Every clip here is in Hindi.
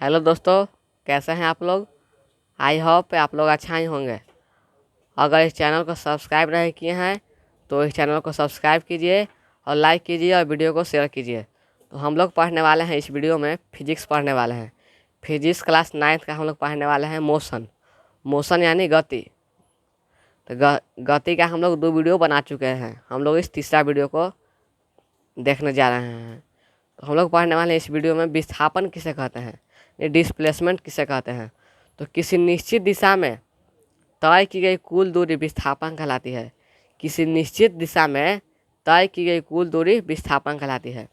हेलो दोस्तों, कैसे हैं आप लोग। आई होप आप लोग अच्छा ही होंगे। अगर इस चैनल को सब्सक्राइब नहीं किए हैं तो इस चैनल को सब्सक्राइब कीजिए और लाइक कीजिए और वीडियो को शेयर कीजिए। तो हम लोग पढ़ने वाले हैं, इस वीडियो में फिजिक्स पढ़ने वाले हैं। फिजिक्स क्लास 9 का हम लोग पढ़ने वाले हैं मोशन। मोशन यानी गति। तो गति का हम लोग 2 वीडियो बना चुके हैं। हम लोग इस तीसरा वीडियो को देखने जा रहे हैं। तो हम लोग पढ़ने वाले हैं इस वीडियो में विस्थापन किसे कहते हैं, ये डिस्प्लेसमेंट किसे कहते हैं। तो किसी निश्चित दिशा में तय की गई कुल दूरी विस्थापन कहलाती है। किसी निश्चित दिशा में तय की गई कुल दूरी विस्थापन कहलाती है।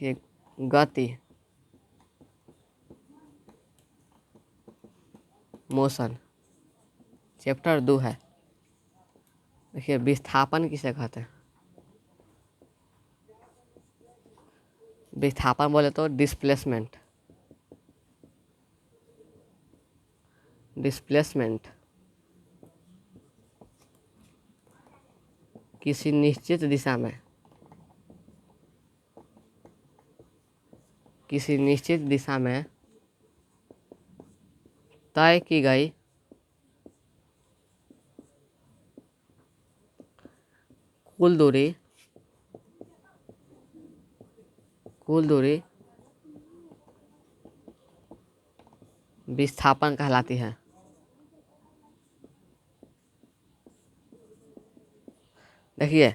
ये गति, मोशन चैप्टर 2 है। देखिए विस्थापन किसे कहते हैं। विस्थापन बोले तो डिस्प्लेसमेंट। डिस्प्लेसमेंट किसी निश्चित दिशा में, किसी निश्चित दिशा में तय की गई कुल दूरी विस्थापन कहलाती है। देखिए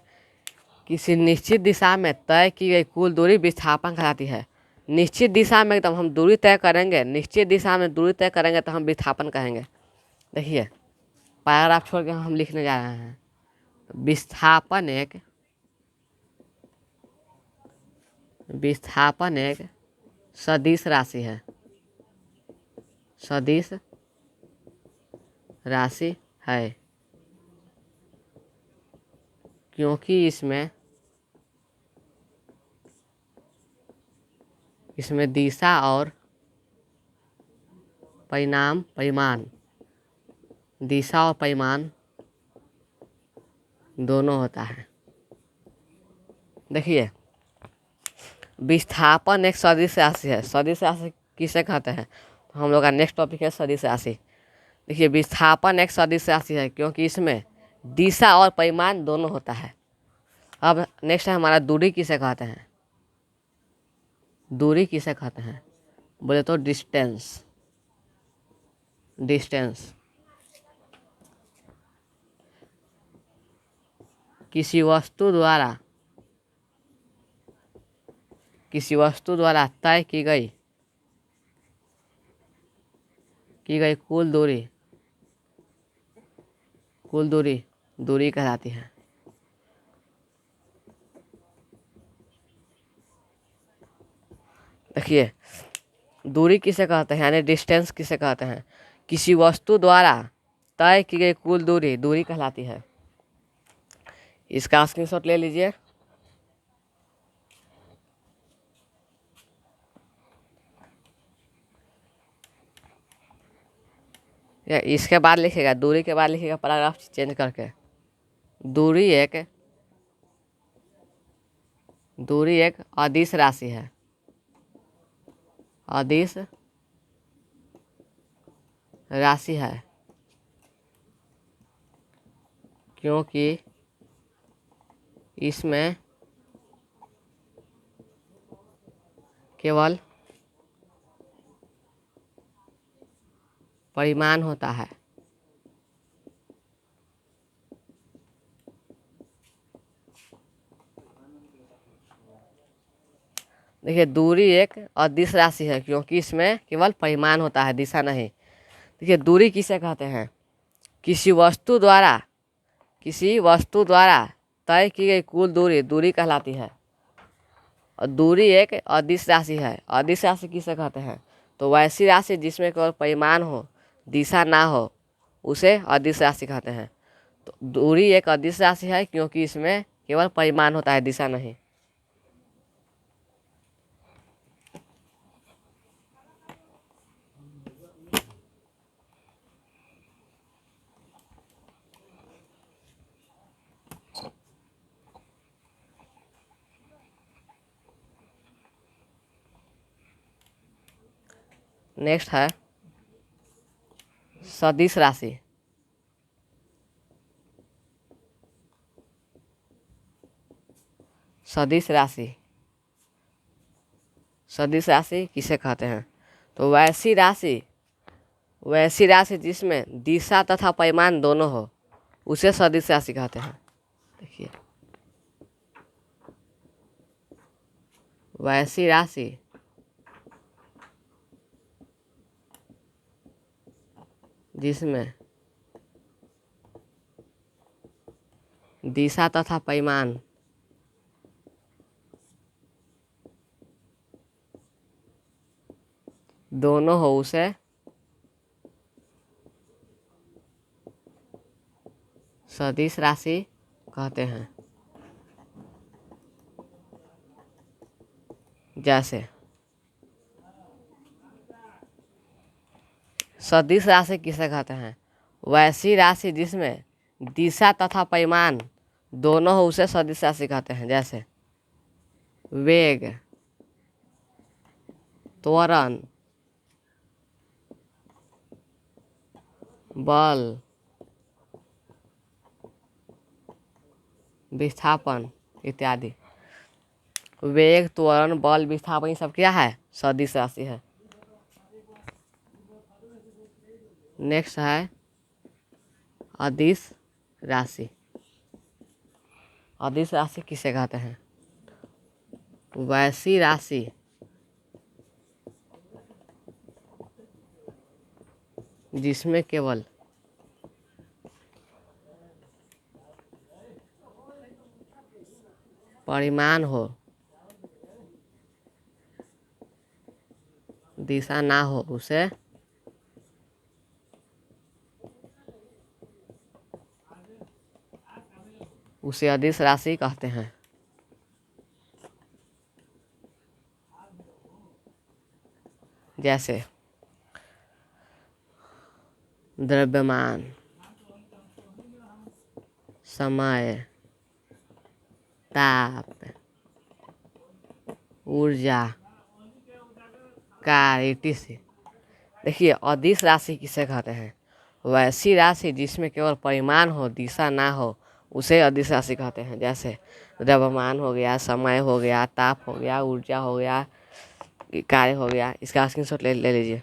किसी निश्चित दिशा में तय की गई कुल दूरी विस्थापन कहलाती है। निश्चित दिशा में एकदम हम दूरी तय करेंगे, निश्चित दिशा में दूरी तय करेंगे तो हम विस्थापन कहेंगे। देखिए पैराग्राफ छोड़ के हम लिखने जा रहे हैं। विस्थापन एक सदिश राशि है। सदिश राशि है क्योंकि इसमें दिशा और परिमाण दोनों होता है। देखिए विस्थापन एक सदिश राशि है। सदिश राशि किसे कहते हैं, तो हम लोग का नेक्स्ट टॉपिक है सदिश राशि। देखिए विस्थापन एक सदिश राशि है क्योंकि इसमें दिशा और परिमाण दोनों होता है। अब नेक्स्ट है हमारा दूरी किसे कहते हैं। दूरी किसे कहते हैं बोले तो डिस्टेंस। किसी वस्तु द्वारा तय की गई कुल दूरी कहलाती है। देखिए दूरी किसे कहते हैं यानी डिस्टेंस किसे कहते हैं, किसी वस्तु द्वारा तय की गई कुल दूरी कहलाती है। इसका स्क्रीनशॉट ले लीजिए। या इसके बाद लिखिएगा, दूरी के बाद लिखिएगा पैराग्राफ चेंज करके। दूरी एक अदिश राशि है। अदिश राशि है क्योंकि इसमें केवल परिमाण होता है। देखिए दूरी एक अदिश राशि है क्योंकि इसमें केवल परिमाण होता है, दिशा नहीं। देखिए दूरी किसे कहते हैं, किसी वस्तु द्वारा तय की गई कुल दूरी कहलाती है। और दूरी एक अदिश राशि है। अदिश राशि किसे कहते हैं, तो वैसी राशि जिसमें केवल परिमाण हो, दिशा ना हो, उसे अदिश राशि कहते हैं। तो दूरी एक अदिश राशि है क्योंकि इसमें केवल परिमाण होता है, दिशा नहीं। नेक्स्ट है सदिश राशि। सदिश राशि, सदिश राशि किसे कहते हैं? तो वैसी राशि जिसमें दिशा तथा परिमाण दोनों हो उसे सदिश राशि कहते हैं। देखिए, वैसी राशि जिसमें दिशा तथा परिमाण दोनों हो उसे सदिश राशि कहते हैं। जैसे सदिश राशि किसे कहते हैं? वैसी राशि जिसमें दिशा तथा परिमाण दोनों हो उसे सदिश राशि कहते हैं। जैसे वेग, त्वरण, बल, विस्थापन इत्यादि। वेग, त्वरण, बल, विस्थापन ये सब क्या है? सदिश राशि है। नेक्स्ट है अदिश राशि। अदिश राशि किसे कहते हैं? वैसी राशि जिसमें केवल परिमाण हो, दिशा ना हो उसे अदिश राशि कहते हैं। जैसे द्रव्यमान, समय, ताप, ऊर्जा, कार्य etc। देखिए, अदिश राशि किसे कहते हैं? वैसी राशि जिसमें केवल परिमाण हो, दिशा ना हो उसे अदिश राशि कहते हैं। जैसे द्रव्यमान हो गया, समय हो गया, ताप हो गया, ऊर्जा हो गया, कार्य हो गया। इसका स्क्रीनशॉट ले लीजिए।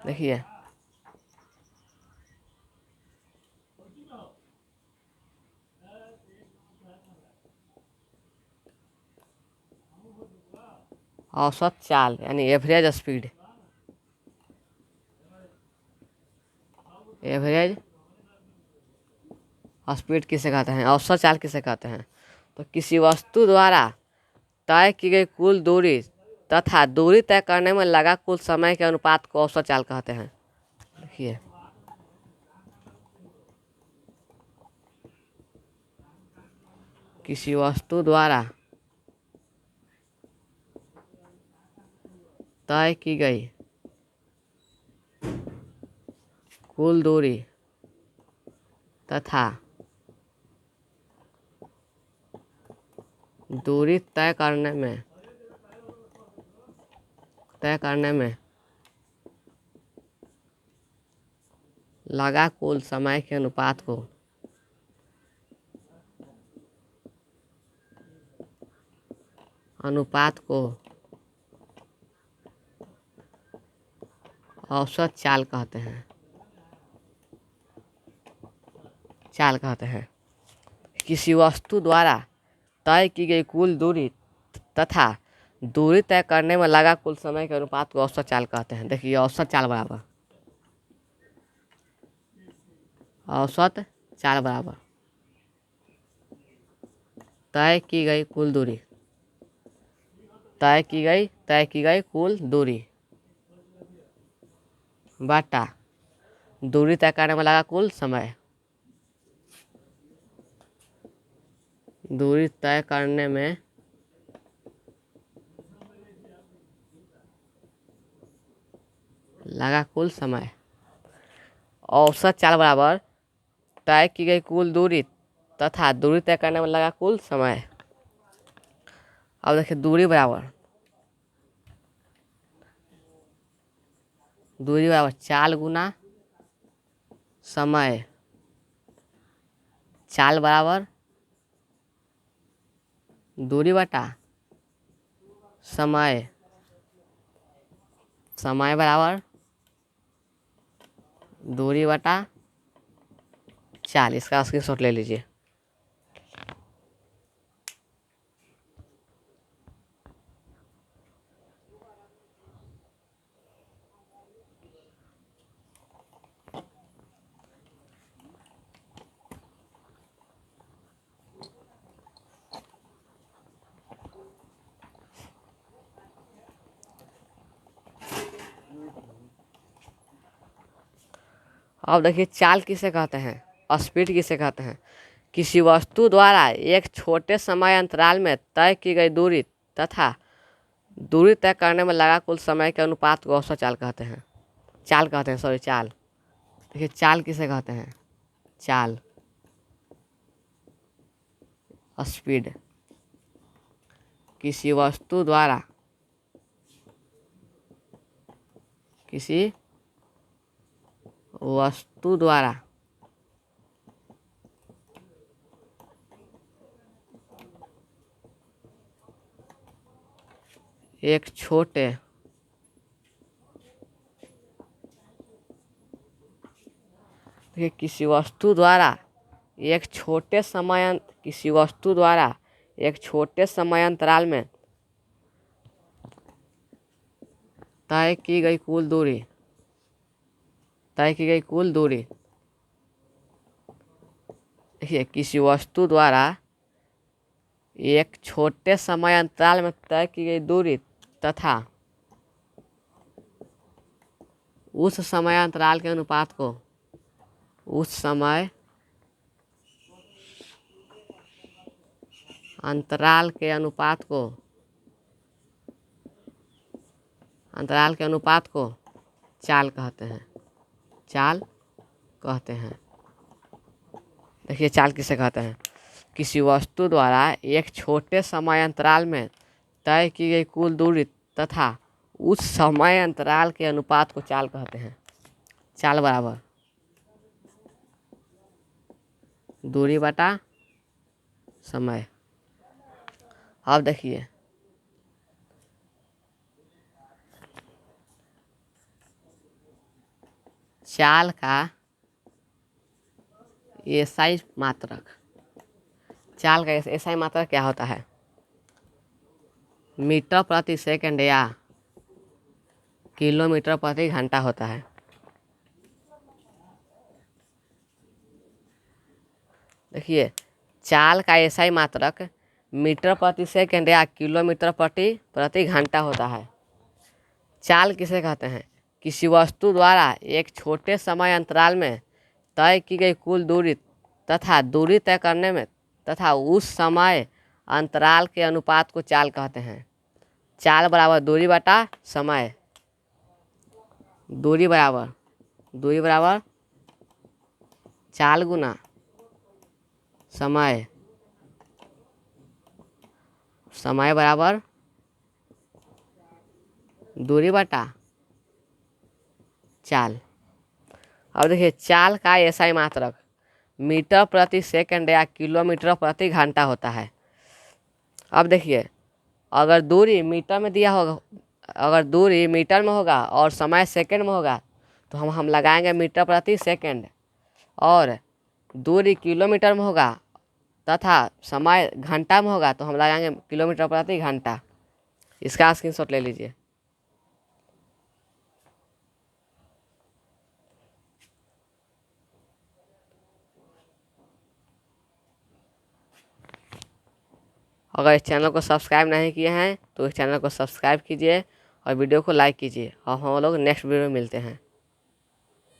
देखिए, औसत चाल यानी एवरेज स्पीड, एवरेज स्पीड किसे कहते हैं? औसत चाल किसे कहते हैं? तो किसी वस्तु द्वारा तय की गई कुल दूरी तथा दूरी तय करने में लगा कुल समय के अनुपात को औसत चाल कहते हैं। देखिए, किसी वस्तु द्वारा तय की गई कुल दूरी तथा दूरी तय करने में लगा कुल समय के अनुपात को औसत चाल कहते हैं। किसी वस्तु द्वारा तय की गई कुल दूरी तथा दूरी तय करने में लगा कुल समय के अनुपात को औसत चाल कहते हैं। देखिए, औसत चाल बराबर तय की गई कुल दूरी बटा दूरी तय करने में लगा कुल समय। दूरी तय करने में लगा कुल समय। औसत चाल बराबर तय की गई कुल दूरी तथा दूरी तय करने में लगा कुल समय। अब देखिए दूरी बराबर चाल गुना समय। चाल बराबर दूरी बटा समय। समय बराबर दूरी बटा चाल। इसका स्क्रीनशॉट ले लीजिए। अब देखिए चाल किसे कहते हैं, स्पीड किसे कहते हैं। किसी वस्तु द्वारा एक छोटे समय अंतराल में तय की गई दूरी तथा दूरी तय करने में लगा कुल समय के अनुपात को औसत चाल कहते हैं। चाल कहते हैं, सॉरी चाल। देखिए चाल किसे कहते हैं, चाल स्पीड। किसी वस्तु द्वारा एक छोटे देखिए किसी वस्तु द्वारा एक छोटे समय अंतराल में तय की गई कुल दूरी देखिए किसी वस्तु द्वारा एक छोटे समय अंतराल में तय की गई दूरी तथा उस समय अंतराल के अनुपात को चाल कहते हैं। देखिए चाल किसे कहते हैं, किसी वस्तु द्वारा एक छोटे समय अंतराल में तय की गई कुल दूरी तथा उस समय अंतराल के अनुपात को चाल कहते हैं। चाल बराबर दूरी बटा समय। अब देखिए चाल का एसआई मात्रक क्या होता है, मीटर प्रति सेकंड या किलोमीटर प्रति घंटा होता है। देखिए चाल का एसआई मात्रक मीटर प्रति सेकंड या किलोमीटर प्रति घंटा होता है। चाल किसे कहते हैं, किसी वस्तु द्वारा एक छोटे समय अंतराल में तय की गई कुल दूरी तथा दूरी तय करने में तथा उस समय अंतराल के अनुपात को चाल कहते हैं। चाल बराबर दूरी बटा समय। दूरी बराबर चाल गुना समय। समय बराबर दूरी बटा चाल। अब देखिए चाल का एसआई मात्रक मीटर प्रति सेकंड या किलोमीटर प्रति घंटा होता है। अब देखिए अगर दूरी मीटर में होगा और समय सेकंड में होगा तो हम लगाएंगे मीटर प्रति सेकंड, और दूरी किलोमीटर में होगा तथा समय घंटा में होगा तो हम लगाएंगे किलोमीटर प्रति घंटा। इसका स्क्रीनशॉट ले लीजिए। अगर इस चैनल को सब्सक्राइब नहीं किए हैं तो इस चैनल को सब्सक्राइब कीजिए और वीडियो को लाइक कीजिए, और हम लोग नेक्स्ट वीडियो में मिलते हैं।